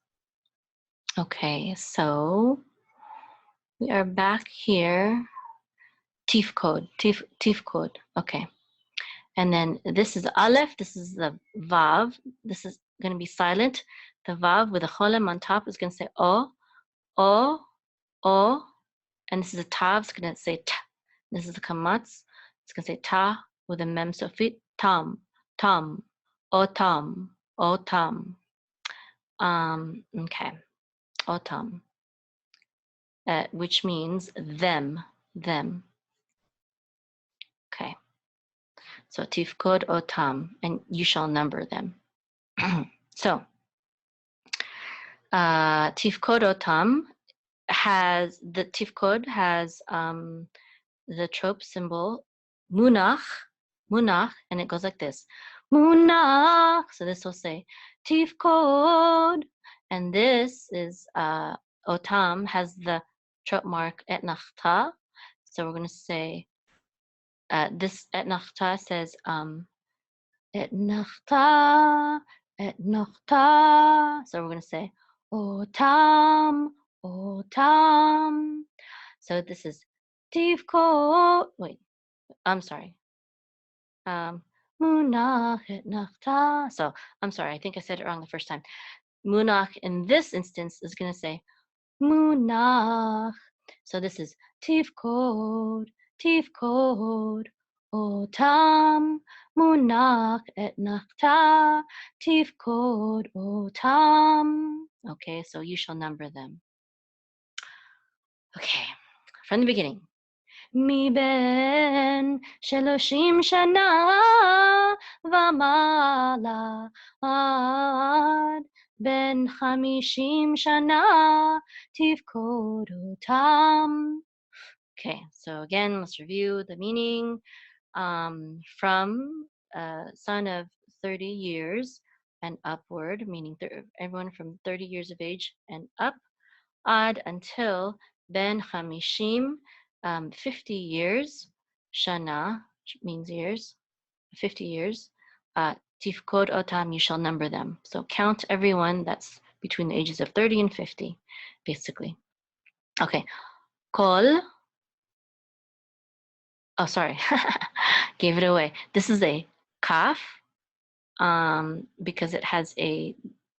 [SPEAKER 1] Okay, so we are back here. Tifkod, tifkod. Okay, and then this is aleph. This is the vav. This is going to be silent. The vav with a cholem on top is going to say o, o, and this is a tav. It's going to say t. This is the kamatz. It's going to say ta with a mem sofit. Tam, tam, o tam, o tam. Okay, o tam. Which means them. Okay, so tifkod otam, and you shall number them. So tifkod otam has, the tifkod has the trope symbol munach, and it goes like this. Munach. So this will say tifkod, and this is otam has the trope mark etnachta. So we're going to say this etnachta says etnachta, etnachta. So we're going to say otam, otam. So this is tivko. Wait, I'm sorry. Munach etnachta. So I'm sorry. I think I said it wrong the first time. Munach in this instance is going to say munach. So this is tivkod, tivkod, otam, munach etnachta, tivkod, otam. Okay, so you shall number them. Okay, from the beginning. מבין 30 שנה ומעלה עד בין 50 שנה תפקוד אותם. Okay, so again, let's review the meaning. From a son of 30 years and upward, meaning everyone from 30 years of age and up, ad until ben chamishim, 50 years, shana means years, 50 years, tifkod otam, you shall number them. So count everyone that's between the ages of 30 and 50, basically. Okay, kol, oh, sorry, gave it away. This is a kaf, because it has a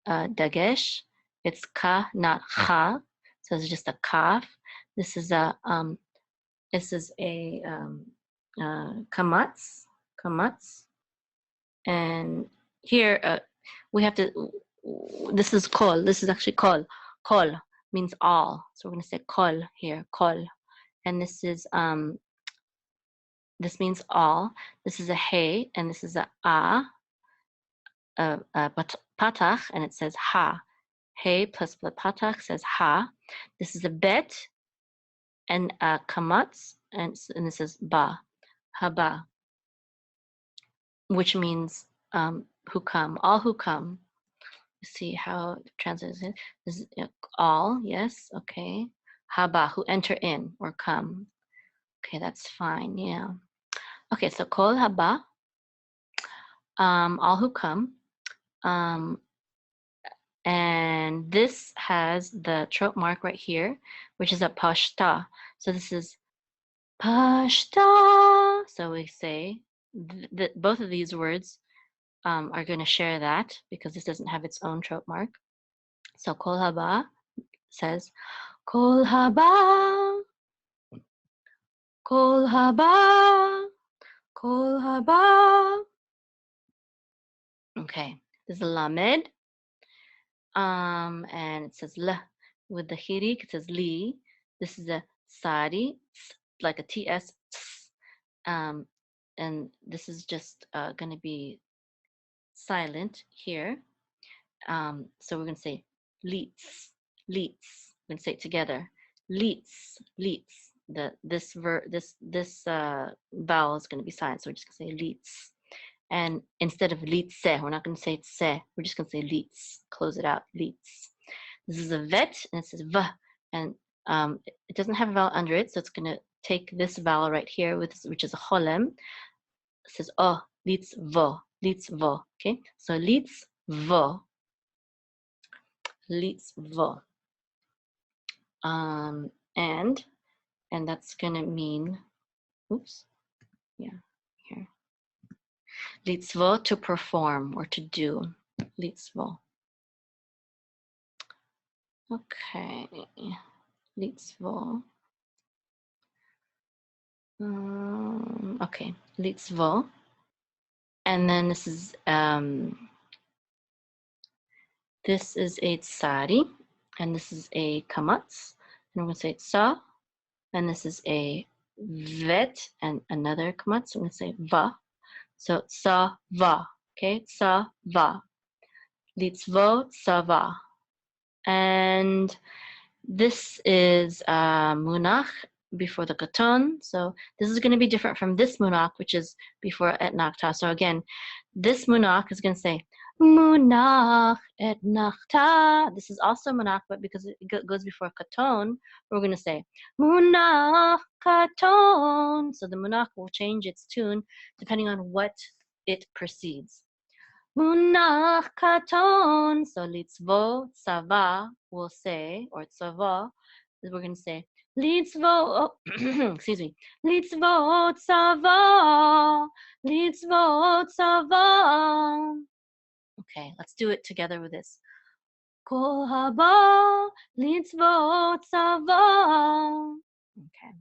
[SPEAKER 1] dagesh. It's ka, not cha, so it's just a kaf. This is a kamatz, and here we have to. This is kol. This is actually kol. Kol means all, so we're going to say kol here, kol, and this is this means all. This is a hey, and this is a patach, and it says ha. Hey plus the patach says ha. This is a bet, and kamatz, and this is ba, haba, which means who come, all who come. See how it translates it. This is all, yes, okay. Haba, who enter in or come. Okay, that's fine, yeah. Okay, so kol haba, all who come. And this has the trope mark right here, which is a pashta. So this is pashta. So we say both of these words are going to share that because this doesn't have its own trope mark. So kol haba says kol haba, kol haba, kol haba. Okay, this is a lamed. And it says l with the hirik, it says li. This is a sari, like a ts, and this is just going to be silent here. So we're going to say leets, leets. We're going to say it together, leets, leets. This vowel is going to be silent, so we're just going to say leets. And instead of litse, we're not going to say tse, we're just going to say leets. Close it out, leets. This is a vet, and it says v, and it doesn't have a vowel under it, so it's going to take this vowel right here, which is a cholem. It says oh, leets vo, leets vo. Okay, so leets vo, leets vo, and that's going to mean, oops, yeah, here, leets vo, to perform or to do, leets vo. Okay, litzvo. Okay, litzvo. And then this is a tsari, and this is a kamatz. And I'm going to say tsa, and this is a vet, and another kamatz. I'm going to say va. So tsa va. Okay, tsa va. Litzvo tsa va. And this is munach before the katon. So this is going to be different from this munach, which is before et nachta. So again, this munach is going to say munach et nachta. This is also munach, but because it goes before katon, we're going to say munach katon. So the munach will change its tune depending on what it precedes. Munach katon. So litzvo tzava will say, or tzava, we're going to say litzvo, excuse me, litzvo tzava, litzvo tzava. Okay, let's do it together with this. Kol haba litzvo tzava. Okay.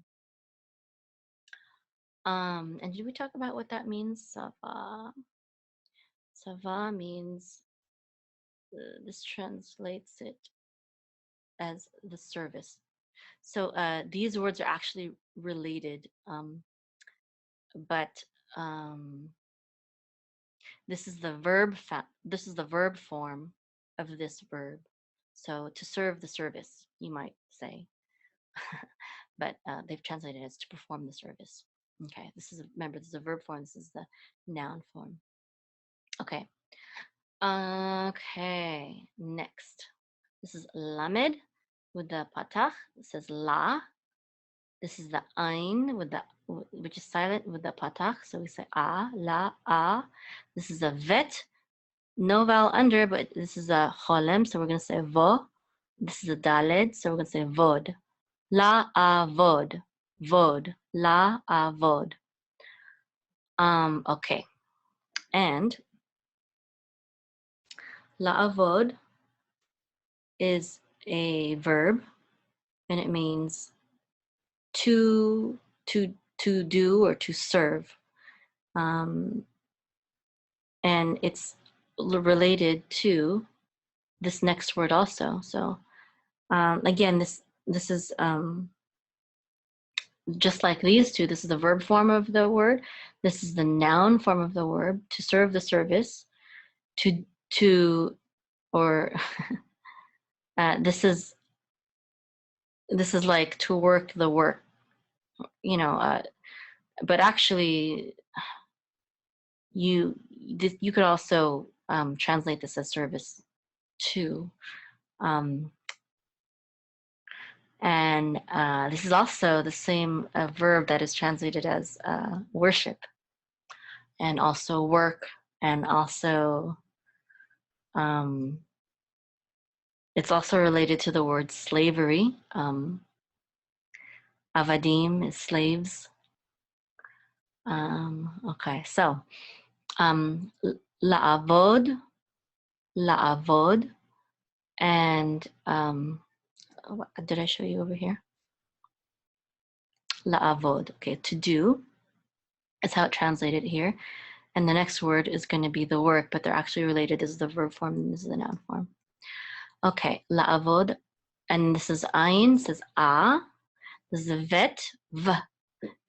[SPEAKER 1] And did we talk about what that means? Sava. Sava means, this translates it as the service. So these words are actually related, but this is the verb form of this verb. So to serve the service, you might say, but they've translated it as to perform the service. Okay, remember, this is a verb form. This is the noun form. Okay. Okay, next. This is lamed with the patach. It says la. This is the ain which is silent with the patach. So we say a, la, a. This is a vet, no vowel under, but this is a cholem. So we're going to say vo. This is a daled. So we're going to say vod. La, a, vod. Vod. La, a, vod. Okay. And la, avod is a verb, and it means to do or to serve, and it's related to this next word also. So again, this is just like these two. This is the verb form of the word. This is the noun form of the word, to serve the service, to or this is like to work the work, but actually you could also translate this as service too. And this is also the same verb that is translated as worship. and also work, and also it's also related to the word slavery. Avadim is slaves. Okay, so la'avod, la'avod, and what did I show you over here? La'avod, okay, to do is how it translated here. And the next word is going to be the work, but they're actually related. This is the verb form, and this is the noun form. Okay, la'avod, and this is ayin, this is a, this is a vet, v,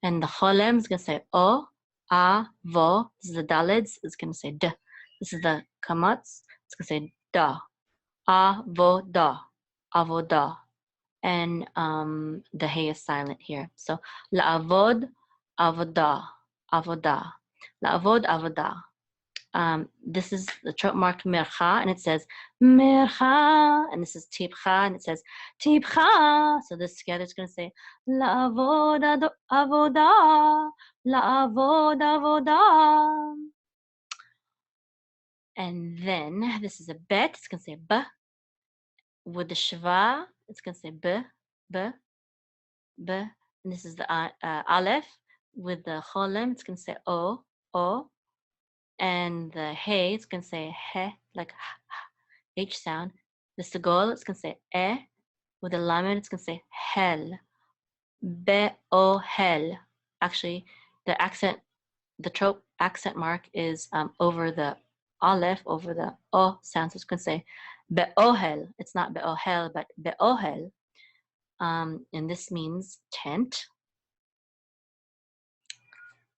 [SPEAKER 1] and the cholem is going to say o, a, vo, this is the dalids, it's going to say d. This is the kamats, it's going to say da, a, vo, da, avoda. And the hey is silent here. So la'avod, avoda, avoda, la'avod, avoda. This is the trope marked mercha, and it says mercha, and this is tipcha, and it says tipcha. So this together is going to say la'avod avoda, la'avod avoda. And then this is a bet, it's going to say b. With the shva, it's going to say b, b, b. And this is the aleph. With the cholem, it's going to say o, o. And the hey, it's going to say he, like H sound. The segol, it's going to say eh. With the lamed, it's going to say hel. Be-o hel. Actually, the accent, the trope accent mark is over the aleph, over the o sound. So it's going to say be-ohel. It's not be-ohel, but be-ohel. And this means tent.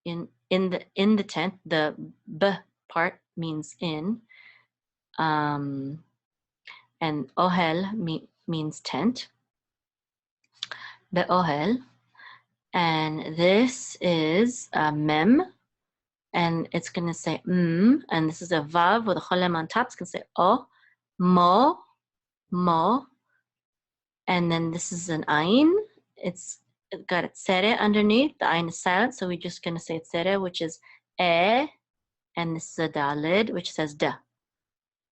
[SPEAKER 1] In the tent, the b part means in. And ohel means tent. Be'ohel. And this is a mem, and it's going to say and this is a vav with a cholem on top. It's going to say o, mo, mo. And then this is an ayin. It's got a tzere underneath. The ayin is silent, so we're just going to say tzere, which is e, and this is a dalid, which says da.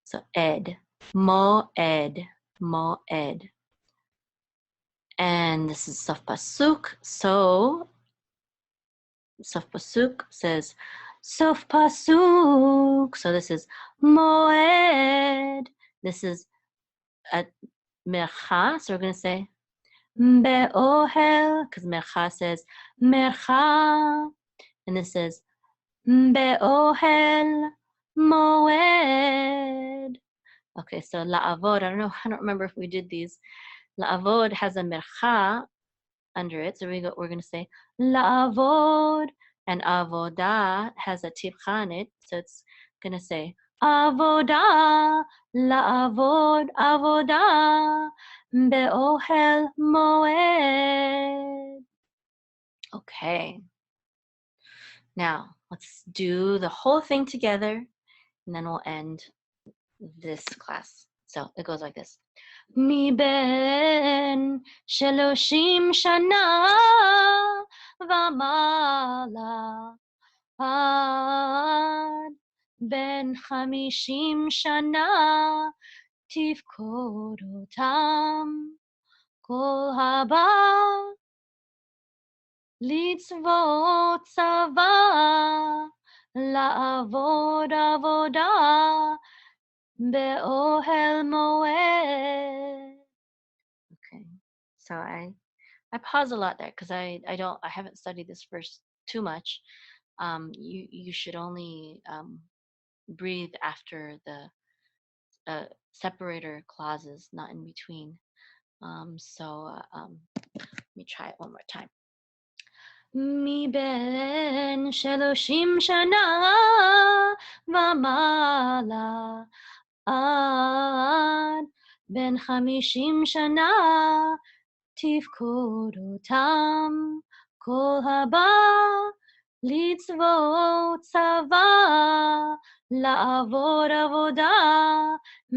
[SPEAKER 1] So ed, mo ed, mo ed. And this is sof pasuk. So sof pasuk says sof pasuk. So this is moed. This is a mercha. So we're going to say be'ohel, because mercha says mercha. And this is be'ohel moed. Okay, so la'avod, I don't remember if we did these. La'avod has a mercha under it, so we're going to say la'avod, and avoda has a tipcha on it, so it's going to say avoda, la'avod, avoda, be'ohel moed. Okay, now let's do the whole thing together, and then we'll end this class. So it goes like this. מבין 30 שנה ומעלה עד בין 50 שנה תפקוד אותם כל הבא לצוות צבא לעבוד עבודה be'ohel moed. Okay, so I pause a lot there because I haven't studied this verse too much. You should only breathe after the separator clauses, not in between. So let me try it one more time. מבין 30 שנה ומעלה עד בין 50 שנה תפקוד אותם כל הבא לצוות צבא לעבוד עבודה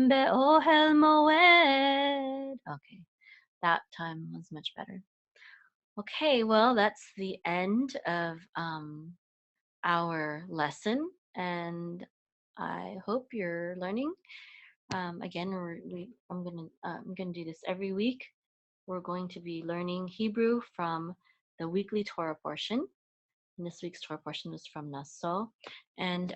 [SPEAKER 1] באוהל מועד. Okay, that time was much better. Okay, well, that's the end of our lesson, and I hope you're learning. Again, I'm gonna do this every week. We're going to be learning Hebrew from the weekly Torah portion. And this week's Torah portion is from Naso. And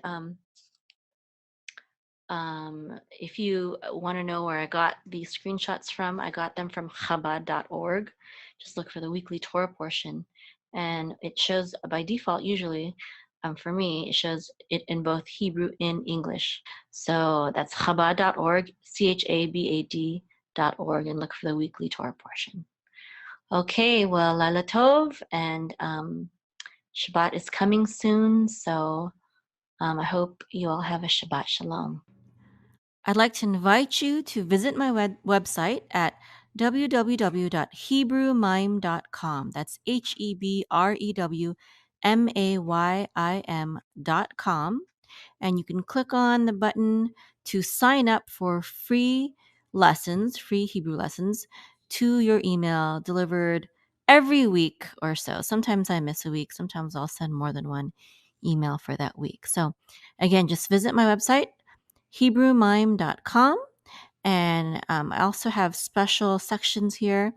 [SPEAKER 1] if you want to know where I got these screenshots from, I got them from Chabad.org. Just look for the weekly Torah portion, and it shows by default. Usually, for me, it shows it in both Hebrew and English. So that's Chabad.org, CHABAD.org, and look for the weekly Torah portion. Okay, well, Laila Tov, and Shabbat is coming soon, so I hope you all have a Shabbat Shalom. I'd like to invite you to visit my website at www.hebrewmime.com. That's HEBREWMAYIM.com. And you can click on the button to sign up for free lessons, free Hebrew lessons, to your email, delivered every week or so. Sometimes I miss a week. Sometimes I'll send more than one email for that week. So again, just visit my website, HebrewMime.com. And I also have special sections here.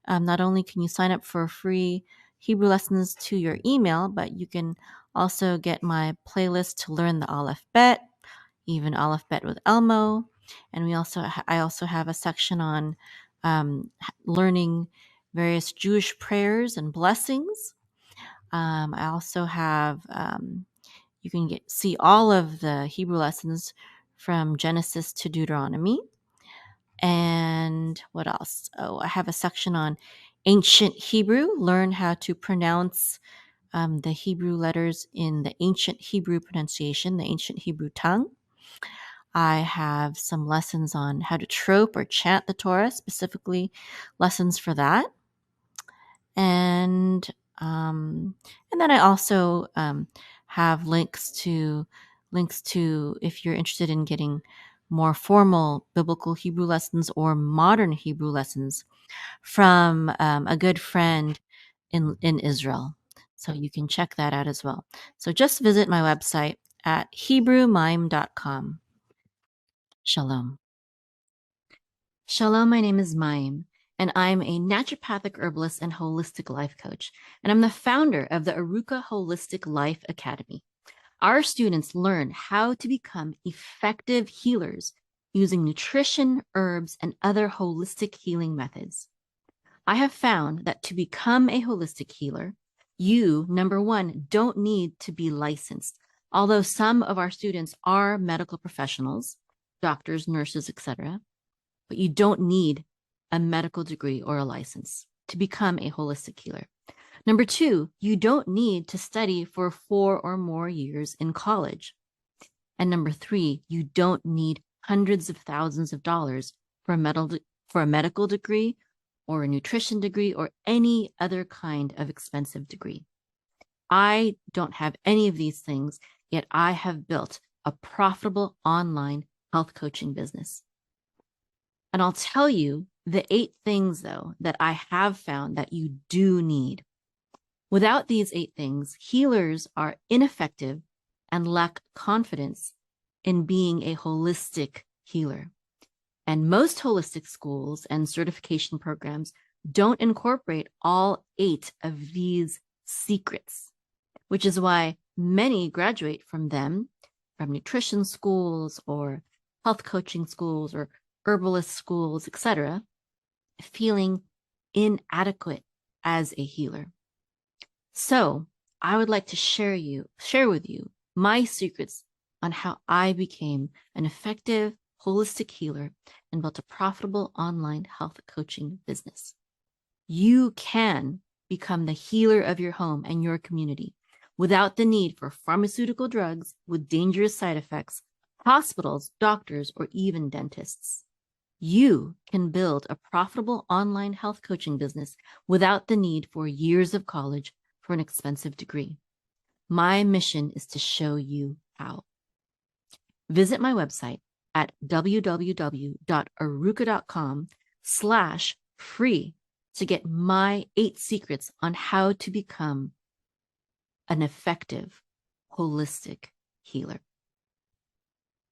[SPEAKER 1] Not only can you sign up for free Hebrew lessons to your email, but you can also get my playlist to learn the Aleph Bet, even Aleph Bet with Elmo. And I also have a section on learning various Jewish prayers and blessings. I also have you can see all of the Hebrew lessons from Genesis to Deuteronomy. And what else? Oh, I have a section on ancient Hebrew, learn how to pronounce the Hebrew letters in the ancient Hebrew pronunciation, the ancient Hebrew tongue. I have some lessons on how to trope or chant the Torah, specifically lessons for that. And then I also have links to if you're interested in getting more formal biblical Hebrew lessons or modern Hebrew lessons from a good friend in Israel. So you can check that out as well. So just visit my website at HebrewMime.com. Shalom. Shalom, my name is Maim, and I'm a naturopathic herbalist and holistic life coach, and I'm the founder of the Aruka Holistic Life Academy. Our students learn how to become effective healers using nutrition, herbs, and other holistic healing methods. I have found that to become a holistic healer, you, number one, don't need to be licensed, although some of our students are medical professionals, doctors, nurses, etc., but you don't need a medical degree or a license to become a holistic healer. Number two, you don't need to study for 4 or more years in college. And number three, you don't need hundreds of thousands of dollars for a medical degree or a nutrition degree or any other kind of expensive degree. I don't have any of these things, yet I have built a profitable online health coaching business. And I'll tell you the 8 things, though, that I have found that you do need. Without these 8 things, healers are ineffective and lack confidence in being a holistic healer. And most holistic schools and certification programs don't incorporate all 8 of these secrets, which is why many graduate from them, from nutrition schools or health coaching schools or herbalist schools, etc., feeling inadequate as a healer. So I would like to share with you my secrets on how I became an effective holistic healer and built a profitable online health coaching business. You can become the healer of your home and your community without the need for pharmaceutical drugs with dangerous side effects, hospitals, doctors, or even dentists. You can build a profitable online health coaching business without the need for years of college for an expensive degree. My mission is to show you how. Visit my website at www.aruka.com/free to get my 8 secrets on how to become an effective
[SPEAKER 2] holistic healer.